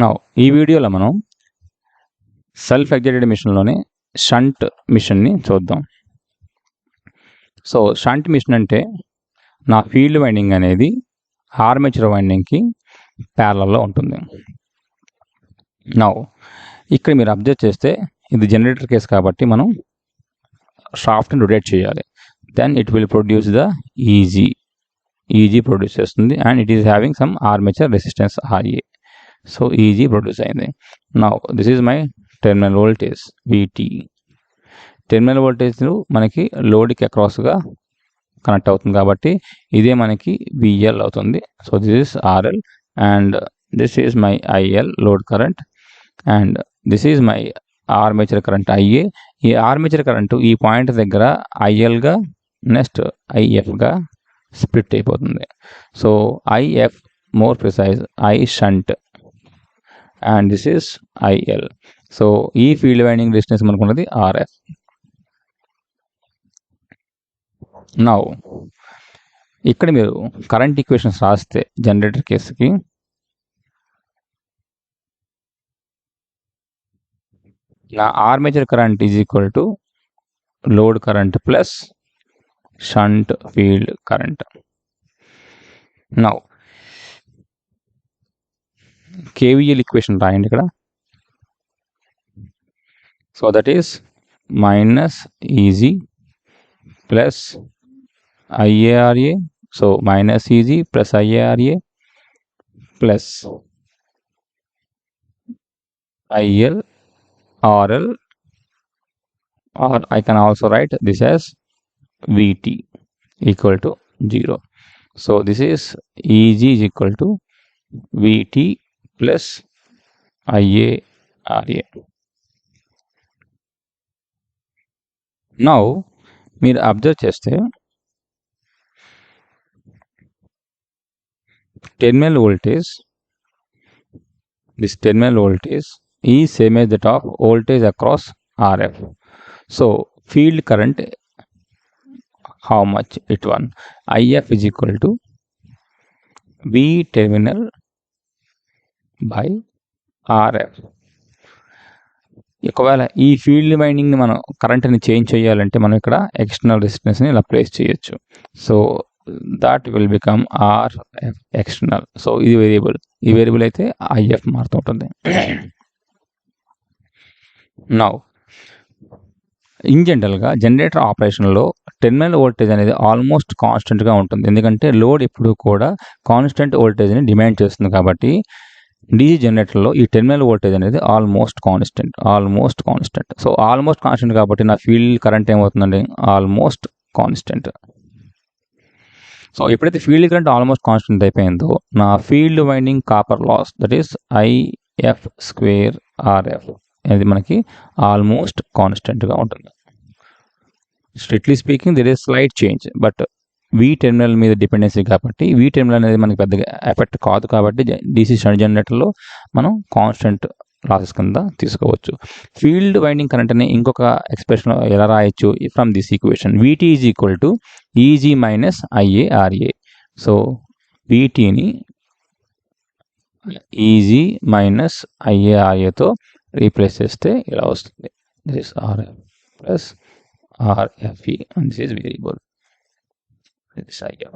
నా ఈ వీడియోలో మనం సెల్ఫ్ ఎగ్జైటెడ్ మిషన్లోనే షంట్ మిషన్ని చూద్దాం. సో షంట్ మిషన్ అంటే నా ఫీల్డ్ వైండింగ్ అనేది ఆర్మేచర్ వైండింగ్కి ప్యారలల్లో ఉంటుంది. నా ఇక్కడ మీరు అబ్జర్వ్ చేస్తే ఇది జనరేటర్ కేస్ కాబట్టి మనం షాఫ్ట్ని రొటేట్ చేయాలి. Then it will produce the EG produce చేస్తుంది and it is having some armature resistance RA. So EG produce అయింది. Now this is my terminal voltage VT. Terminal voltage మనకి లోడ్కి అక్రాస్గా కనెక్ట్ అవుతుంది కాబట్టి ఇదే మనకి VL అవుతుంది. So this is RL and this is my IL load current and this is my armature current IA. ఈ armature current ఈ point దగ్గర ILగా నెక్స్ట్ IFగా స్ప్లిట్ అయిపోతుంది. So IF more precise I shunt and this is IL. So ఈ field winding resistance మనకున్నది RF. Now ఇక్కడ మీరు current equations రాస్తే generator కేసుకి నా armature current is equal to load current plus shunt field current. Now KVL equation రాయండి ఇక్కడ. So that is minus easy plus IARA. So minus easy plus IARA plus IL RL, or I can also write this as VT equal to 0. So this is EG is equal to VT plus IARA. Now మీరు observe చేస్తే terminal voltage is same as that of voltage across RF. So field current, how much it one? IF is equal to V terminal by RF. ఒకవేళ ఈ field వైండింగ్ని మనం కరెంట్ని change చేయాలంటే మనం ఇక్కడ external రెసిస్టెన్స్ని ఇలా ప్లేస్ చేయొచ్చు. So that will become RF external. So ఇది వేరియబుల్, ఈ వేరియబుల్ అయితే IF మారుతూ ఉంటుంది. నౌ ఇన్ జనరల్గా జనరేటర్ ఆపరేషన్లో టెర్మినల్ వోల్టేజ్ అనేది ఆల్మోస్ట్ కాన్స్టెంట్గా ఉంటుంది. ఎందుకంటే లోడ్ ఎప్పుడు కూడా కాన్స్టెంట్ వోల్టేజ్ని డిమాండ్ చేస్తుంది కాబట్టి DC జనరేటర్లో ఈ టెర్మినల్ వోల్టేజ్ అనేది almost constant. So almost constant కాబట్టి నా ఫీల్డ్ కరెంట్ ఏమవుతుందండి, ఆల్మోస్ట్ కాన్స్టెంట్. సో ఎప్పుడైతే ఫీల్డ్ కరెంట్ ఆల్మోస్ట్ కాన్స్టెంట్ అయిపోయిందో నా field winding copper loss that is IF² RF అనేది మనకి ఆల్మోస్ట్ కాన్స్టెంట్గా ఉంటుంది. Strictly speaking there is slight change, but V terminal మీద డిపెండెన్సీ కాబట్టి V టెర్మినల్ అనేది మనకి పెద్దగా ఎఫెక్ట్ కాదు కాబట్టి DC షంట్ జనరేటర్లో మనం కాన్స్టెంట్ లాసెస్ కింద తీసుకోవచ్చు. ఫీల్డ్ వైండింగ్ కరెంట్ అని ఇంకొక ఎక్స్ప్రెషన్ ఎలా రాయొచ్చు from this equation. VT is equal to EG minus IARA. So VTని EG మైనస్ IARAతో రీప్లేస్ చేస్తే ఇలా వస్తుంది. This is RF plus RFE and this is variable. This IF.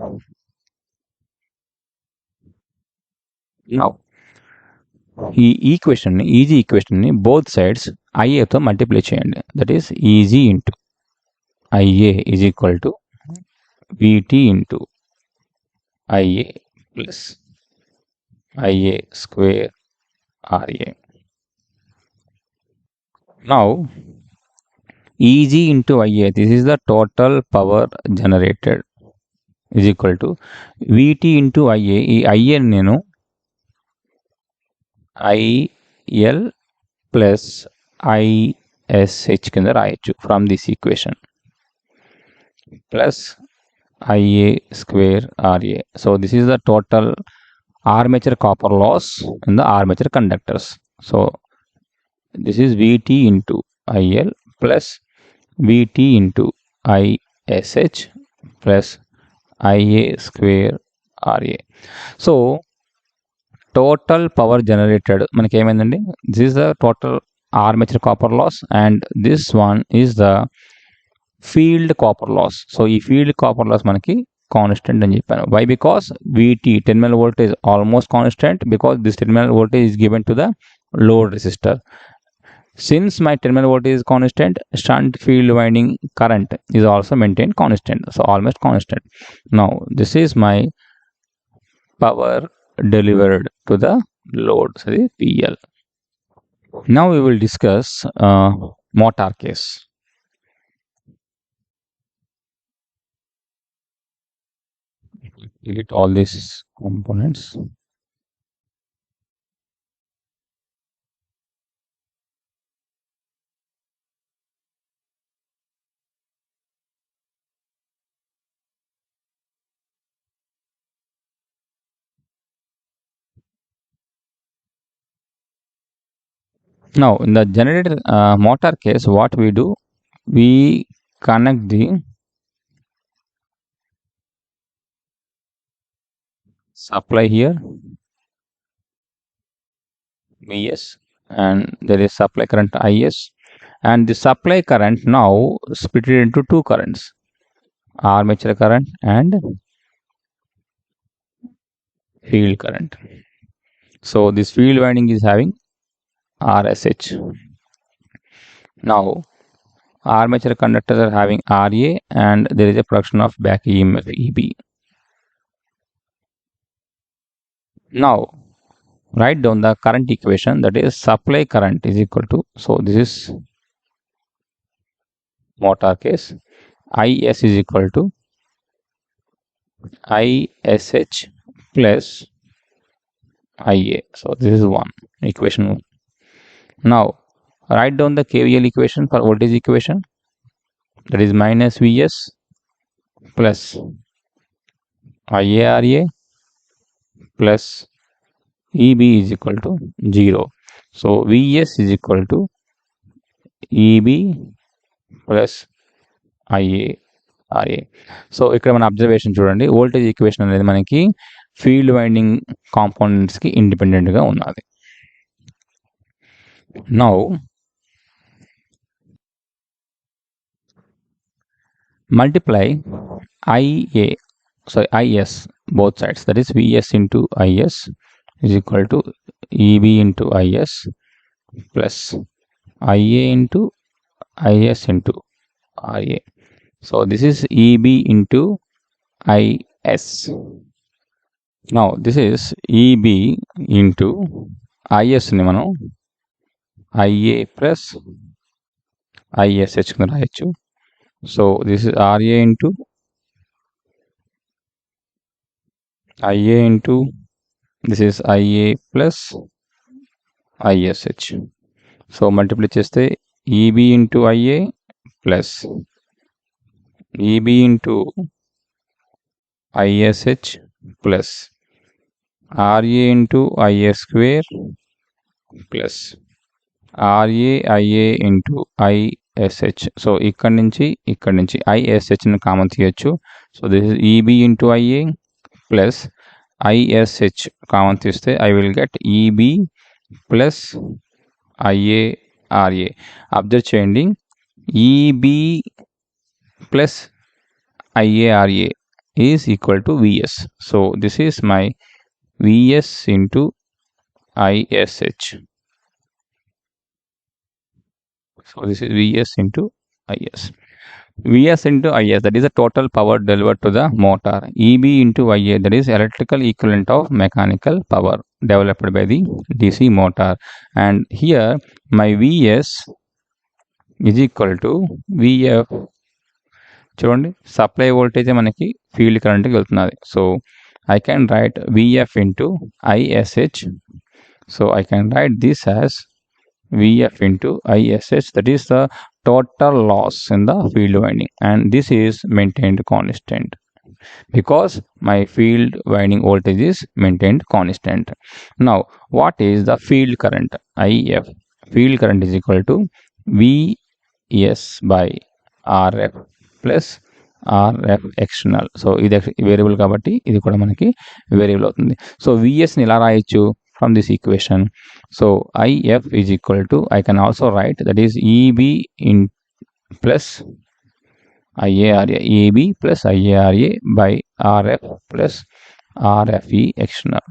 Now ఈ ఈక్వేషన్ని ఈజీ ఈక్వేషన్ని బోత్ సైడ్స్ IAతో మల్టిప్లై చేయండి. That is EG into IA is equal to VT into IA plus IA² RA. Now EG into IA, this is the total power generated, is equal to VT into IA. ఈ IA నేను IL plus ISH కింద రాయొచ్చు from this equation plus IA² RA. So this is the total armature copper loss in the armature conductors. So this is VT into IL plus VT into ISH plus IA² RA. So total power generated మనకి ఏమైందండి, this is the total armature copper loss and this one is the field copper loss. So ఈ field copper loss మనకి constant అని చెప్పాను. Why? Because VT terminal voltage almost constant because this terminal voltage is given to the load resistor. Since my terminal voltage is constant, shunt field winding current is also maintained constant, so almost constant. Now this is my power delivered to the load, so the PL. Now we will discuss motor case. Delete all these components. Now in the generator motor case, what we do, we connect the supply here, Vs, and there is supply current Is, and the supply current now split it into two currents, armature current and field current. So this field winding is having RSH. Now armature conductors are having RA and there is a production of back EMF EB. Now write down the current equation, that is supply current is equal to, so this is motor case, IS is equal to ISH plus IA. So this is one equation. Now write down the KVL equation for voltage equation, that is minus Vs plus IARA plus EB is equal to 0. So Vs is equal to EB plus IARA. So ఇక్కడ మన observation చూడండి, voltage equation అనేది మనకి field winding కాంపోనెంట్స్కి ఇండిపెండెంట్గా ఉన్నది. Now multiply IS both sides, that is Vs into Is is equal to EB into Is plus IA into Is into RA. So this is EB into Is. Now this is EB into Is ni మనం IA plus ISH కింద రాయొచ్చు. So this is RA into IA into, this is IA plus ISH. So multiply చేస్తే EB into IA plus EB into ISH plus RA into IA square plus RA IA into ISH. So ఇక్కడ నుంచి ISH ని common తీయచ్చు. So this is EB into IA plus ISH common తీస్తే I will get EB plus IARA. Observe చేయండి, EB plus IARA is equal to Vs. So this is my Vs into ISH. So this is Vs into Is. Vs into Is, that is the total power delivered to the motor. EB into IA, that is electrical equivalent of mechanical power developed by the DC motor. And here my Vs is equal to Vf. చూడండి, supply voltage మనకి field కరెంట్కి వెళ్తున్నది. So I can write Vf into ISH. So I can write this as Vf into ISH, that is the total loss in the field winding, and this is maintained constant because my field winding voltage is maintained constant. Now what is the field current? IF. Field current is equal to Vs by Rf plus RF external. So ఇది variable కాబట్టి ఇది కూడా మనకి variable అవుతుంది. So విఎస్ని ఇలా రాయొచ్చు from this equation. So IF is equal to, I can also write that is EB in plus IARA, EB plus IARA by RF plus RFE external.